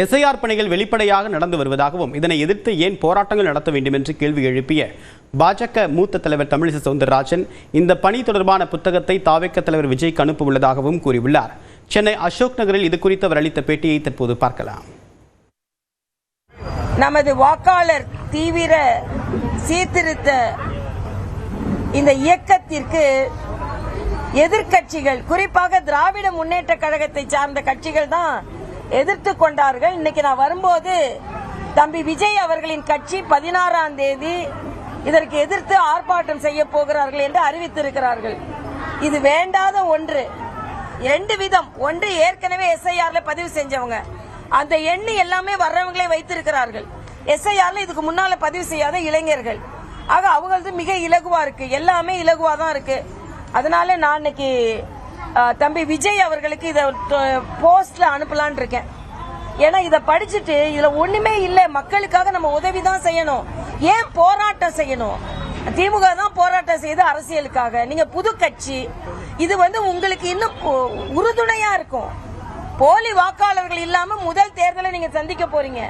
SIR பணிகள் வெளிப்படையாக நடந்து வருவதாகவும் இதனை எதிர்த்து ஏன் போராட்டங்கள் நடத்த வேண்டும் என்று கேள்வி எழுப்பிய பாஜக மூத்த தலைவர் தமிழிசை சவுந்தரராஜன் இந்த பணி தொடர்பான புத்தகத்தை தாவேக தலைவர் விஜய்க்கு அனுப்ப உள்ளதாகவும் கூறியுள்ளார். சென்னை அசோக் நகரில் இது குறித்து அவர் அளித்த பேட்டியை தற்போது பார்க்கலாம். நமது வாக்காளர் தீவிர சீர்திருத்த இந்த இயக்கத்திற்கு எதிர்கட்சிகள், குறிப்பாக திராவிட முன்னேற்ற கழகத்தை சார்ந்த கட்சிகள் தான் எதிர்த்து கொண்டார்கள். இன்னைக்கு நான் வரும்போது தம்பி விஜய் அவர்களின் கட்சி 16ஆம் தேதி இதற்கு எதிர்த்து ஆர்ப்பாட்டம் செய்ய போகிறார்கள் என்று அறிவித்திருக்கிறார்கள். இது வேண்டாத ஒன்று. 2 விதம். ஒன்று, ஏற்கனவே எஸ்ஐஆர்ல பதிவு செஞ்சவங்க அந்த எண்ணு எல்லாமே வர்றவங்களே வைத்திருக்கிறார்கள். எஸ்ஐஆர்ல இதுக்கு முன்னால பதிவு செய்யாத இளைஞர்கள். ஆக அவங்களது மிக இலகுவா இருக்கு, எல்லாமே இலகுவா தான் இருக்கு. அதனால நான் இன்னைக்கு தம்பி விஜய் அவர்களுக்கு இதை போஸ்ட்ல அனுப்பலான் இருக்கேன். ஏன்னா இதை படிச்சுட்டு இதுல ஒண்ணுமே இல்ல, மக்களுக்காக நம்ம உதவி தான் செய்யணும், ஏன் போராட்டம் செய்யணும்? திமுக தான் போராட்டம் செய்து அரசியலுக்காக. நீங்க புது கட்சி, இது உங்களுக்கு இன்னும் உறுதுணையா இருக்கும். போலி வாக்காளர்கள் இல்லாம முதல் தேர்தலை நீங்க சந்திக்க போறீங்க.